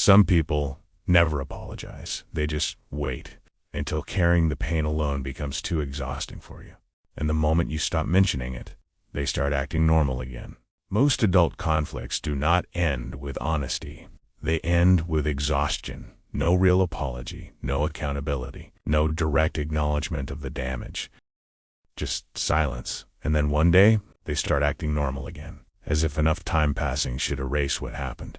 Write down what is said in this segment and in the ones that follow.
Some people never apologize. They just wait until carrying the pain alone becomes too exhausting for you. And the moment you stop mentioning it, they start acting normal again. Most adult conflicts do not end with honesty. They end with exhaustion. No real apology, no accountability, no direct acknowledgement of the damage. Just silence. And then one day, they start acting normal again, as if enough time passing should erase what happened.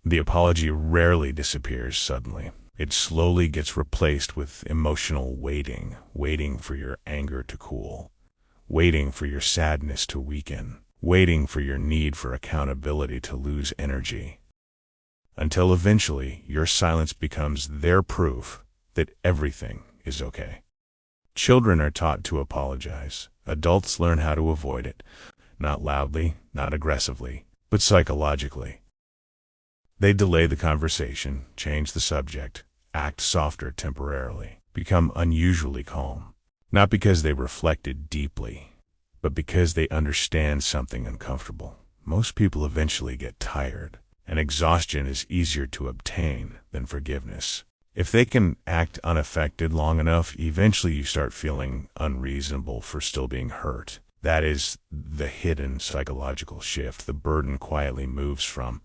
The apology rarely disappears suddenly. It slowly gets replaced with emotional waiting, waiting for your anger to cool, waiting for your sadness to weaken, waiting for your need for accountability to lose energy. Until eventually, your silence becomes their proof that everything is okay. Children are taught to apologize. Adults learn how to avoid it, not loudly, not aggressively, but psychologically. They delay the conversation, change the subject, act softer temporarily, become unusually calm, not because they reflected deeply, but because they understand something uncomfortable. Most people eventually get tired, and exhaustion is easier to obtain than forgiveness. If they can act unaffected long enough, eventually you start feeling unreasonable for still being hurt. That is the hidden psychological shift. The burden quietly moves from,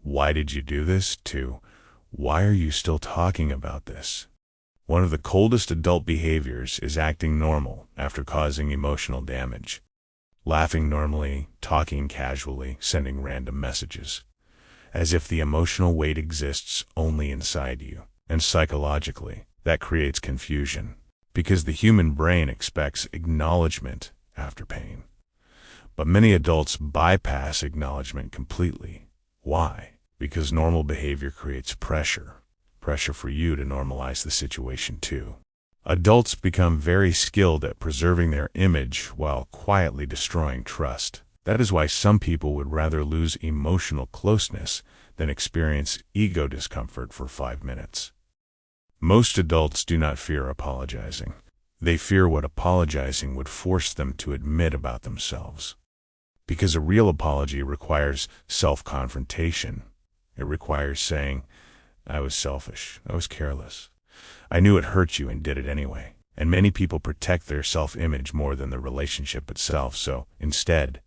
"Why did you do this?" to, "Why are you still talking about this?" One of the coldest adult behaviors is acting normal after causing emotional damage. Laughing normally, talking casually, sending random messages, as if the emotional weight exists only inside you. And psychologically, that creates confusion, because the human brain expects acknowledgment after pain. But many adults bypass acknowledgment completely. Why? Because normal behavior creates pressure for you to normalize the situation too. Adults become very skilled at preserving their image while quietly destroying trust. That is why some people would rather lose emotional closeness than experience ego discomfort for 5 minutes. Most adults do not fear apologizing. They fear what apologizing would force them to admit about themselves. Because a real apology requires self-confrontation. It requires saying, "I was selfish, I was careless. I knew it hurt you and did it anyway." And many people protect their self-image more than the relationship itself, so instead,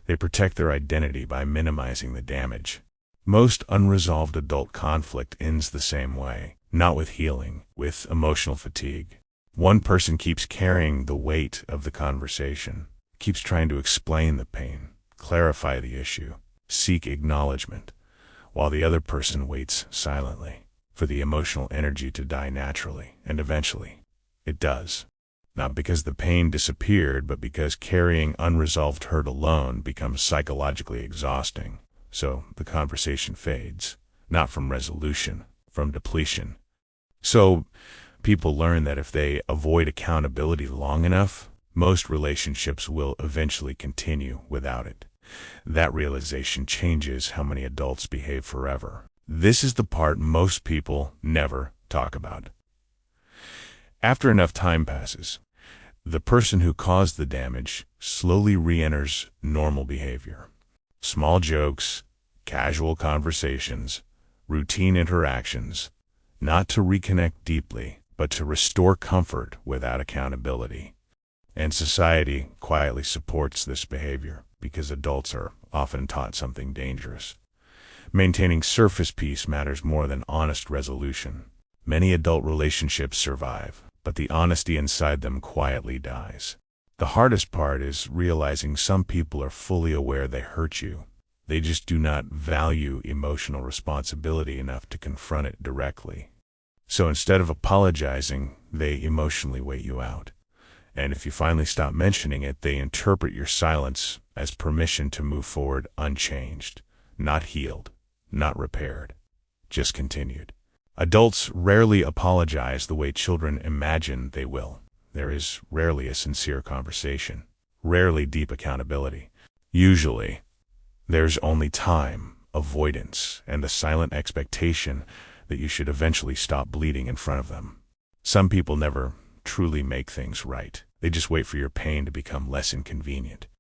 they protect their identity by minimizing the damage. Most unresolved adult conflict ends the same way, not with healing, with emotional fatigue. One person keeps carrying the weight of the conversation, keeps trying to explain the pain, clarify the issue, seek acknowledgement, while the other person waits silently for the emotional energy to die naturally, and eventually, it does. Not because the pain disappeared, but because carrying unresolved hurt alone becomes psychologically exhausting. So the conversation fades, not from resolution, from depletion. So people learn that if they avoid accountability long enough, most relationships will eventually continue without it. That realization changes how many adults behave forever. This is the part most people never talk about. After enough time passes, the person who caused the damage slowly re-enters normal behavior. Small jokes, casual conversations, routine interactions, not to reconnect deeply, but to restore comfort without accountability. And society quietly supports this behavior because adults are often taught something dangerous. Maintaining surface peace matters more than honest resolution. Many adult relationships survive, but the honesty inside them quietly dies. The hardest part is realizing some people are fully aware they hurt you. They just do not value emotional responsibility enough to confront it directly. So instead of apologizing, they emotionally wait you out. And if you finally stop mentioning it, they interpret your silence as permission to move forward unchanged, not healed, not repaired, just continued. Adults rarely apologize the way children imagine they will. There is rarely a sincere conversation, rarely deep accountability. Usually, there's only time, avoidance, and the silent expectation that you should eventually stop bleeding in front of them. Some people never truly make things right. They just wait for your pain to become less inconvenient.